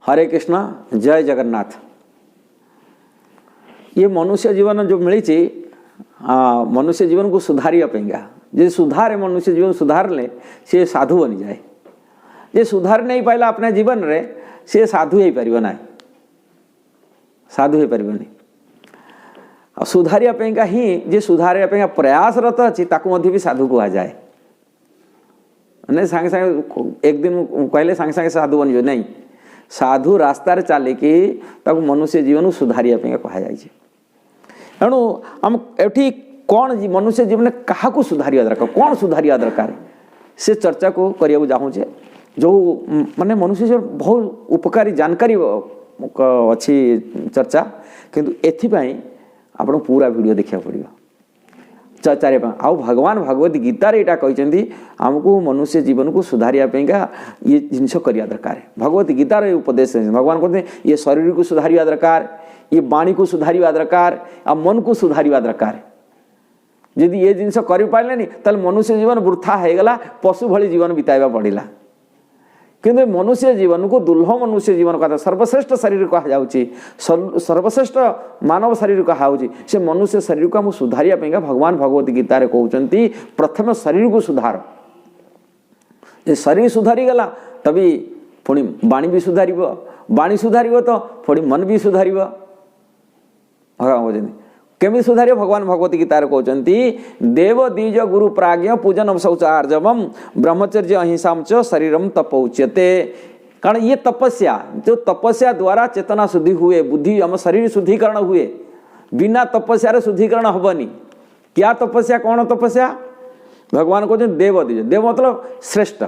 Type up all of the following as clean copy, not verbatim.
हरे कृष्ण जय जगन्नाथ। ये मनुष्य जीवन जो मिली मनुष्य जीवन को सुधारिया पेंगा जे सुधारे मनुष्य जीवन सुधार ले से साधु बनी जाए। जे सुधार नहीं पाइला अपने जीवन रे से साधु हो पार ना, साधु हो पारनी। सुधारिया पेंगा ही जे सुधारिया पेंगा प्रयासरत अच्छी ताकू भी साधु कह जाए। नहीं सांगे सांगे एक दिन कहले सांगे सांगे साधु बन नहीं, साधु रास्तार चलिकी ताकू मनुष्य जीवन सुधारिया पेंगा कह जाए। तेणु आम एठी कौन मनुष्य जीवन क्या सुधारिया दरकार, कौन सुधारिया दरकार से चर्चा को करिया चाहूचे। जो माने मनुष्य जीवन बहुत उपकारी जानकारी अच्छी चर्चा, किंतु एथिपाई आपन पूरा वीडियो देखा पड़ो चर्चारे आ भगवान भगवत गीतार यहाँ कहते आमको मनुष्य जीवन को सुधारिया ये जिनस करिया दरकार। भगवत गीतार उपदेश भगवान कहते ये शरीर को सुधारिया दरकार, ये वाणी को सुधारिया दरकार, आ मन को सुधारिया दरकार। यदि ये जिनस कर पारे ताल मनुष्य जीवन वृथा होगला, पशु भली जीवन बिताइबा पड़िला। किंतु मनुष्य जीवन को दुर्लभ मनुष्य जीवन कहा सर्वश्रेष्ठ शरीर कहा जाउची, सर्वश्रेष्ठ मानव शरीर कहा से मनुष्य शरीर को आम सुधारिया भगवान भगवत गीतार कहते प्रथम शरीर को सुधार। ये शरीर सुधारी गला तभी पुणी वाणी भी सुधार, वाणी सुधार तो पुणी मन भी सुधार। भगवान कहते केमी सुधार भगवान भगवत गीतार कहते देव द्विज गुरु प्राज्ञ पूजन शौचार्जवम ब्रह्मचर्य अहिंसा च शरीरम तपोच्यते। कारण ये तपस्या जो तपस्या द्वारा चेतना शुद्धि हुए, बुद्धि हम शरीर शुद्धिकरण हुए, बिना तपस्या शुद्धिकरण हेनी। क्या तपस्या, कौन तपस्या? भगवान कहते देव द्विज, देव मतलब श्रेष्ठ,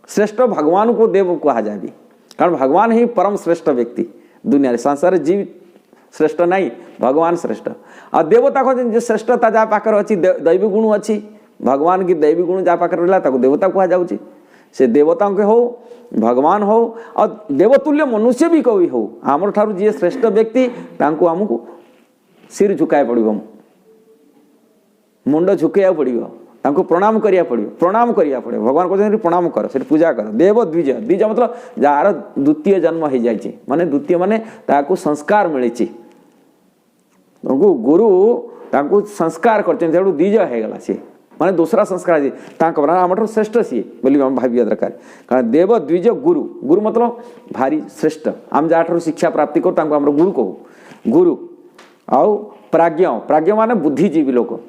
श्रेष्ठ भगवान को देव कहा जाए। कारण भगवान ही परम श्रेष्ठ व्यक्ति दुनिया संसार जीव श्रेष्ठ नहीं, भगवान श्रेष्ठ। और देवता को श्रेष्ठता जहाँ पाखर अच्छी दैवी गुण अच्छी, भगवान की दैवी गुण जहाँ पाखर रहा देवता कह जाऊँगी। से देवता के हो भगवान हो और देवतुल्य मनुष्य भी कोई हो, आमर ठारू जी श्रेष्ठ व्यक्ति आमको सिर झुकाए पड़ो, मुंड झुकैया पड़ो, प्रणाम करिया पड़ो, प्रणाम करिया पड़ो। भगवान कहते प्रणाम कर, से पूजा कर। देव द्विज, द्विज मतलब जार द्वितीय जन्म हो जाए, माने द्वितीय माने ताकू संस्कार मिली, गुरु ताकू संस्कार करते द्विज होगला सी, माने दूसरा संस्कार आम श्रेष्ठ सी बोली भाविया दरकार। कारण देव द्विज गुरु, गुरु मतलब भारी श्रेष्ठ, आम जहाँ शिक्षा प्राप्ति करूँ आम गुरु कहू। गुरु आउ प्राज्ञ, प्राज्ञ माने बुद्धिजीवी लोक,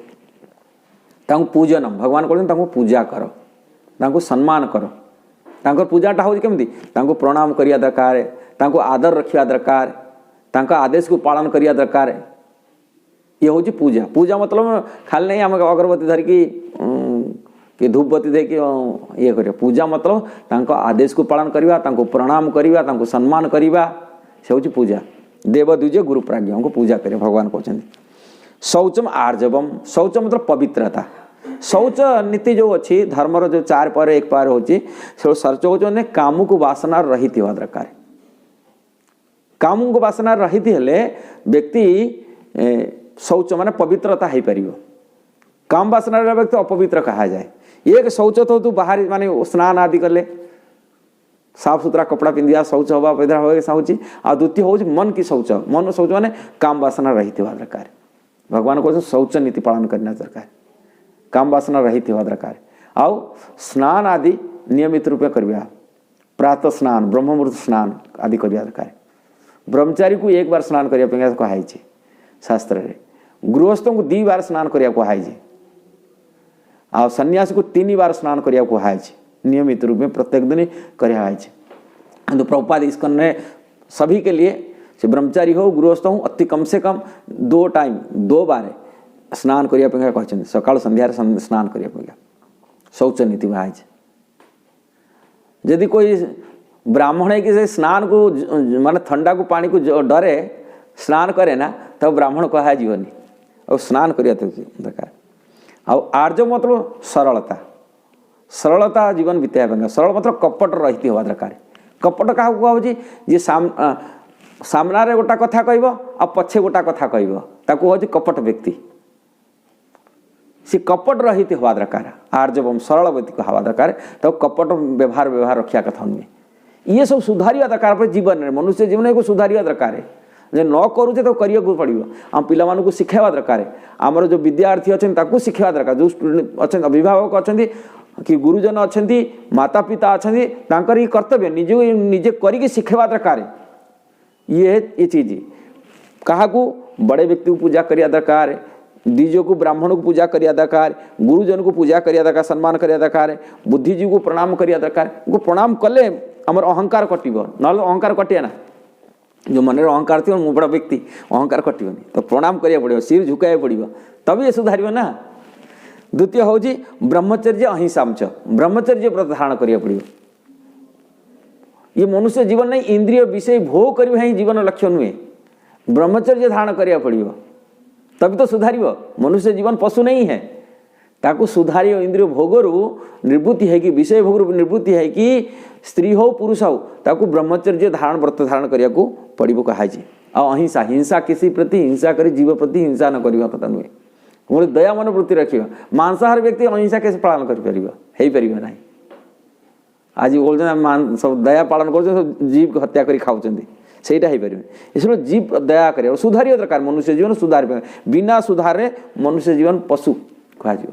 पूजनम भगवान कहते पूजा कर, सम्मान कर। पूजाटा हूँ केमती प्रणाम करिया दरकार, आदर रखा दरकार, आदेश को पालन करिया दरकार। ये हूँ पूजा। पूजा मतलब खाली नहीं आम अगरबत्ती धरिकी कि धूपबत्ती देकी ये कर, पूजा मतलब आदेश को पालन करवा, प्रणाम करवा, सम्मान करवा, से हूँ पूजा। देव द्विज गुरु प्राज्ञ को पूजा करे भगवान कहते। शौचम आर्जवम, शौच मतलब पवित्रता। शौच नीति जो अच्छी धर्मर जो 4 पर 1 पर होची, शौच होने काम को वासना रहित होगा दरकार। काम को वासना रहित हेले व्यक्ति शौच माने पवित्रता हो पार। काम वासना व्यक्ति अपवित्र कहा जाए। एक शौच तो तू बाहर माने स्नान आदि कले, साफ सुथरा कपड़ा पिंधिया शौच हवा पैदा हो। आ द्वितीय हूँ मन की शौच, मन शौच माने काम वासना रहित होगा दरकार। भगवान को शौच नीति पालन करना दरकार, काम वासना रहित होगा दरकार। आउ स्नान आदि नियमित रूप में करवा, प्रातः स्नान, ब्रह्म मुहूर्त स्नान आदि करवा दरकार। ब्रह्मचारी को 1 बार स्नान करने कहाई शास्त्र रे, गृहस्थ को 2 बार स्नान करने कहाई, आ सन्यासी को 3 बार स्नान करने कहाई नियमित रूप में प्रत्येक दिन कराई। तो प्रभुपाद इसको सभी के लिए से ब्रह्मचारी हो गृहस्थ हो अति कम से कम 2 टाइम 2 बार स्नान करिया कहते, सकाल संध्यार स्नान करिया शौच नीति बाहाई। यदि कोई ब्राह्मण है कि से स्नान को माने ठंडा को पानी को डरे स्नान करे ना, तब ब्राह्मण कहा जीवनी और स्नान करिया दरकार। और आर्ज मतलब सरलता, सरलता जीवन बिताया। सरल मतलब कपट रहित होगा दरकार। कपट क्या कहुची जे सामने गोटा कथा कह आ पछे गोटा कथा कह हूँ कपट व्यक्ति। सी कपट रहित हवा दरकार। आर्जवम सरल व्यक्ति हवा दरकार। तो कपट व्यवहार रखा कथा नुहे। ये सब सुधारिया दरकार जीवन में मनुष्य जीवन को सुधारिया दरकार है जे न करूचे तो करिया पड़ो आम पिला को शिखावा दरकार आमर जो विद्यार्थी अच्छा शिखावा दरकार जो स्टूडेंट अच्छा अभिभावक अच्छा कि गुरुजन अच्छा माता पिता अच्छा ये कर्तव्य निजे निजे करके शिखावा दरकार ये चीज क्या बड़े व्यक्ति को पूजा करिया दरकार द्विज को ब्राह्मण को पूजा करिया दरकार गुरुजन को पूजा करिया दरकार सम्मान करिया दरकार बुद्धिजीवी को प्रणाम करिया दरकार उनको प्रणाम कले आमर अहंकार कटिबो ना अहंकार कटिया ना जो मन अहंकार थी मु बड़ा व्यक्ति अहंकार कटिबनी तो प्रणाम करिया पड़ो सिर झुकाया पड़ो तब ये सुधार ना। द्वितीय हूँ ब्रह्मचर्य अहिंसांच ब्रह्मचर्य व्रत धारण करिया पड़ो ये मनुष्य जीवन नहीं इंद्रिय विषय भोग करवा ही जीवन लक्ष्य नुहे ब्रह्मचर्य धारण करिया पड़ो तभी तो सुधार मनुष्य जीवन पशु नहीं है ताकू सुधार इंद्रिय भोगरू निवृत्ति है कि विषय भोग निवृत्ति है कि स्त्री हो पुरुष हो ताकू ब्रह्मचर्य धारण व्रत धारण करिया को पड़ो कहुई अहिंसा हिंसा किसी प्रति हिंसा करी जीव प्रति हिंसा न करवा कथा नुहे गोटे दया मनोवृत्ति रखा मांसाहार व्यक्ति अहिंसा कैसे पालन कर ना आज बोलते सब दया पालन कर जीव को हत्या कर खाऊँ ସେଇଟା ହେଇପାରିବେ ଏସବୁ ଜୀବ ଦୟା କରିବା ସୁଧାରିବା ଦରକାର ମନୁଷ୍ୟ ଜୀବନ ସୁଧାରି ବିନା ସୁଧାରରେ ମନୁଷ୍ୟ ଜୀବନ ପଶୁ କୁହାଯିବ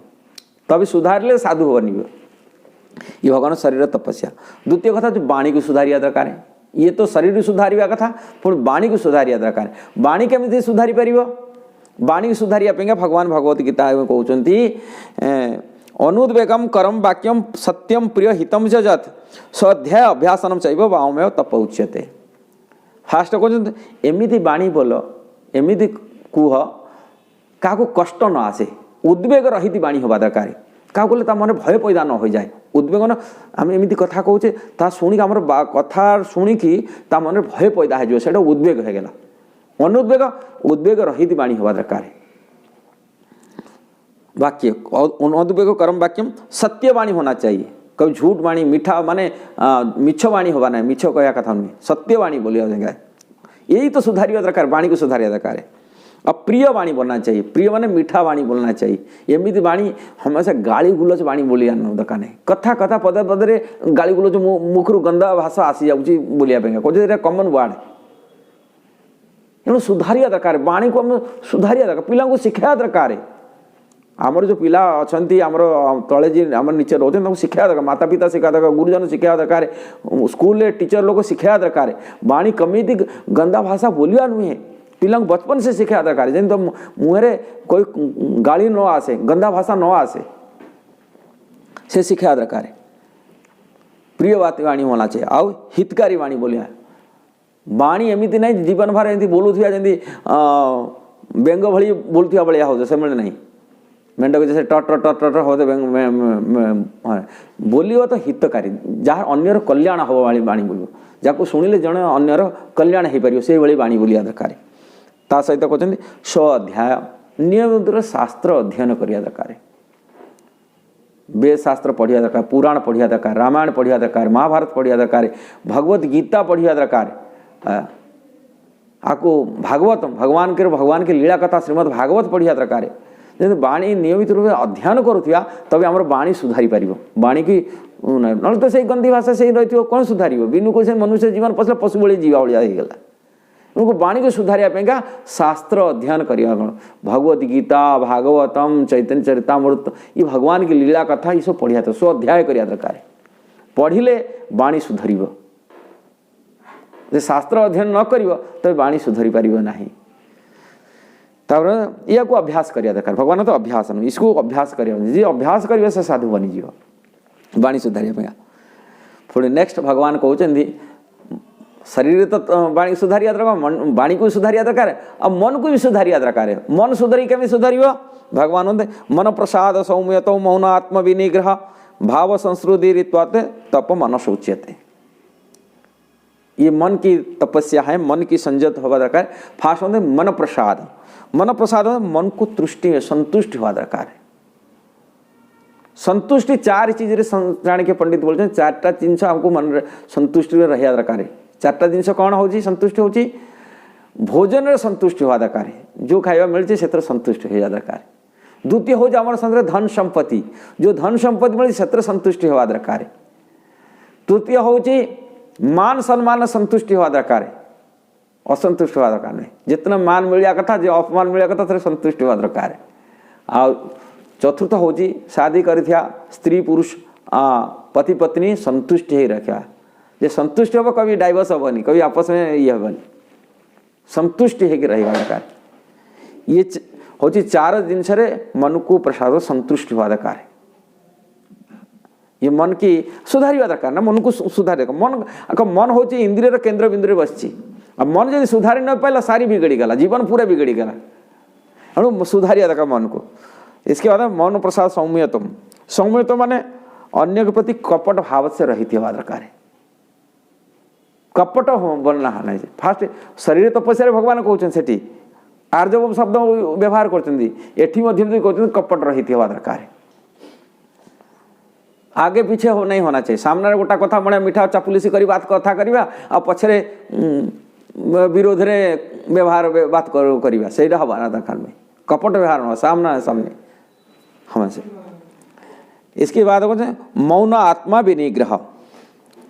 ତବେ ସୁଧାରିଲେ ସାଧୁ ବନିବ ये भगवान शरीर तपस्या। द्वितीय कथा जो वाणी को सुधारिया दरकार है ये तो शरीर सुधारिया कथा पुणी वाणी को सुधारिया दरकार वाणी केମିତି सुधारी परिबो वाणी को सुधारिया पेंगा भगवान भगवत गीता में कहउचंती अनुद्वेगम करम वाक्यम सत्यम प्रिय हितम च जत स्वाध्याय अभ्यासनम चैव वाममेव तप उच्यते। फास्ट कहते एमिति वाणी बोल एमिति कुह क्या कष्ट न आसे उद्वेग रहित वाणी होगा दरकार क्या कहले मन भय पैदा न हो जाए उद्वेग न आम एमती कथा कहे ता शुणी आम कथा शुणिकी ता मन भय पैदा हो उद्वेग हो गला अनुद्वेग उद्वेग रहित वाणी होगा दरकार वाक्य अनुद्वेग कर्म वाक्यम सत्य वाणी होना चाहिए कभी झूठ वाणी मीठा माने मिछ वाणी होगा ना मिछ कह कथा नुहे सत्य वाणी बोलिया यही तो सुधारिया दरकार वाणी को सुधारिया दरकार अप्रिय वाणी बोलना चाहिए प्रिय माने मीठा वाणी बोलना चाहिए एमती वाणी हमेशा गाली गुलज वाणी बोलिया दरकार नहीं कथा कथा पदे पदे गाली गुलज मुखर गंदा भाषा आसी जाऊँगी बोलिया कहे कमन वार्ड तेणु सुधारिया दरकार वाणी को आम सुधारिया दरकार पिला को शिखाया दरकार आमर जो पिला अच्छा आमर तले जी आम नीचे रोचे शिखाया दरकार माता पिता शिखा दरकार गुरुजन शिखाया दरकार स्कूल टीचर लोग शिखाया दरकार वाणी कमिटी गंदा भाषा बोलिया नुहे पिला बचपन से शिखाया दरकार जमी तो मुहरे कोई गाली न आसे गंदा भाषा न आसे से शिखाया दरकार प्रिय बात वाणी होना चाहिए आउ हितकारी वाणी बोलिया वाणी एमती नहीं जीवन भर एमती बोलुथिया जमी बेंग भली बोलुथिया भलिया हो से नहीं मेंढक जैसे टट टट टट होते बोलियो तो हितकारी जहाँ अन्यर कल्याण हम वाली वाणी बोलो जहाँ शुणिले जड़े अन्यर कल्याण हो पार से भाई वाणी बोलिया दरकार ता सहित कहते स्वाध्याय नियमित शास्त्र अध्ययन करिया दरकार वेद शास्त्र पढ़िया दरकार पुराण पढ़िया दरकार रामायण पढ़िया दरकार महाभारत पढ़िया दरकार भगवत गीता पढ़िया दरकार आपको भागवत भगवान के लीला कथा श्रीमद भागवत पढ़िया दरकार जब वाणी नियमित रूप से अध्ययन करुवा तबे आम वाणी सुधारी पार वाणी की ना तो से गंदी भाषा से रही कौन सुधार बिनु को मनुष्य जीवन पसले पशु भली जीवा भाया होगा उनको वाणी को सुधारिया शास्त्र अध्ययन करिया भगवत गीता भागवतम चैतन्य चरितामृत ये भगवान की लीला कथा ये सब पढ़िया स्व अध्याय करिया दरकार पढ़िले वाणी सुधर शास्त्र अध्ययन न कर तबे वाणी सुधरी पार नहीं तापर या को अभ्यास करिया दरकार भगवान तो अभ्यास इसको अभ्यास करिया जी अभ्यास करिया से साधु बनी जीव वाणी सुधारिया पुणी नेक्स्ट भगवान कहते शरीर तो वाणी सुधारिया दरकार वाणी को सुधारिया दरकार अब मन को भी सुधारिया दरकार मन सुधरी केमी सुधार भगवान होते मन प्रसाद सौम्यत मौन आत्म विनिग्रह भाव संस्कृति ऋत्वात तप मन शौच्यते ये मन की तपस्या है मन की संयत होगा दरकार फास्ट होते मन प्रसाद मन को तुष्टि संतुष्ट हुआ दरकार संतुष्टि चार चीज जान के पंडित बोलते हैं चारटा जिनस हमको मन संतुष्टि रहा दरकार चारटा जिनस कौन हो संतुष्टि हो भोजन रे संतुष्टि हुआ दरकार जो खाଇବା मिलছে से संतुष्ट हो दरकार द्वितीय हो आम संगे धन संपत्ति जो धन संपत्ति मिले से संतुष्टि हुआ दरकार तृतीय हूँ मान सम्मान संतुष्टि हवा दरकार है, असंतुष्ट हवा दरकार नहीं। जितना मान मिलिया कथा जो अपमान मिलिया कथा थोड़े संतुष्ट हवा दरकार है। आ चतुर्थ हूँ शादी करिथिया स्त्री पुरुष पति पत्नी संतुष्ट ही रखा, जे संतुष्ट हम कभी डाइवर्स हेनी, कभी आपस में ये हेनी, संतुष्ट है रहा दरकार। ये हूँ चार जिनस मन को प्रसाद संतुष्ट हवा दरकार। ये मन की सुधार दरकार ना, मन को सुधार मन हूँ इंद्रियर केन्द्र बिंदु बस। मन जब सुधारी न पाला सारी बिगड़ी गला, जीवन पूरा बिगड़ी गला। हम सुधारिया दरकार मन को। इसके बाद मौन प्रसाद सौम्यतम। सौम्यतम माने अन्य के प्रति कपट भाव से रहित हवा दरकार है। कपट बनना है फास्ट शरीर तपस्या भगवान कहते सेठी आर्जव शब्द व्यवहार कर कपट रहित हवा दरकार है। आगे पीछे नहीं होना चाहिए। सामने गोटा कथा बड़े मीठा चापुलिसी करी बात कथा करवा आ पछरे विरोध रे व्यवहार बात करवा से हवा दरकार में। कपट व्यवहार न सामना सामने हम से। इसके बाद कहते मौन आत्मा विनिग्रह।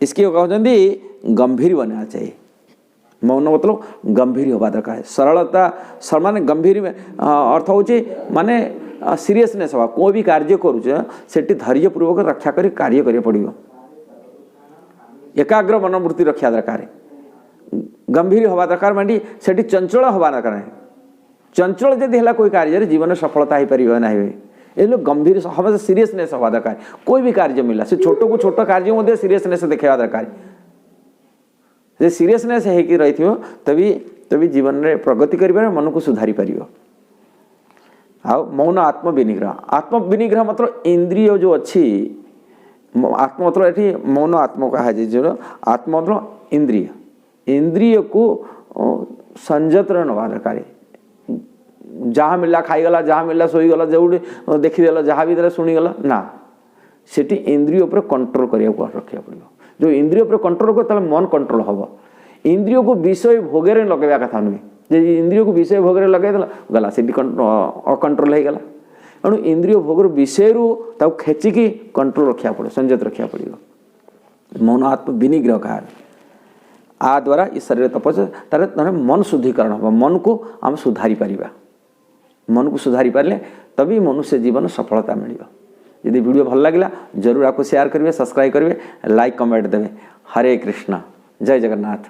इसके कहते गंभीर बनना चाहिए। मौन मतलब गंभीर होगा दरकार है। सरलता माने गंभीर में अर्थ हूँ माने सीरियसनेस हवा। कोई भी कार्य करुचे सेठी धैर्यपूर्वक रक्षा कर कार्य करिया पड़िबो। एकाग्र मनोवृत्ति रक्षा दरकार है। गंभीर हवा दरकार मानी सेठी चंचल हवा दरकार है। चंचल जदि है कोई कार्य जीवन में सफलता हो पार ना। ये लोग गंभीर हम सीरियसनेस हवा दरकार। कोई भी कार्य मिला से छोट को छोट कार्य मध्य सीरियसनेस देखा दरकार। जे सीरियसनेस है कि रही तभी तभी जीवन में प्रगति कर मन को सुधारी पार। आ मौन आत्म विनिग्रह। आत्म विनिग्रह मतलब इंद्रिय जो अच्छी आत्मा मतलब ये मौन आत्मा कहा जो आत्मा मतलब इंद्रिय। इंद्रिय को संजत रहा दरकार। जहाँ मिलला खाईगला, जहाँ मिलला शोईगला, जो देखीदेला, जहाँ भी देला शुणीगला ना, सेठी इंद्रिय उपर कंट्रोल करिया रखा पड़ो। जो इंद्रिय उपर कंट्रोल कर मन कंट्रोल हम। इंद्रिय को विषय भोगे लगेवा कथा नुहे। जे इंद्रिय को विषय भोगे लगेदेला गला से अकंट्रोल हो गला। तेणु इंद्रिय भोगर विषय खेचिकी कंट्रोल रखा पड़ो, संजत रखा पड़ो। मौन आत्म विनिग्रह कहा। आ द्वारा इस शरीर तपस्या तार मन शुद्धिकरण हम। मन को आम सुधारी पारिबा। मन को सुधारी पारे तभी मनुष्य जीवन सफलता मिल। यदि वीडियो भल लगे जरूर आपको शेयर करेंगे, सब्सक्राइब करेंगे, लाइक कमेंट देवे। हरे कृष्णा, जय जगन्नाथ।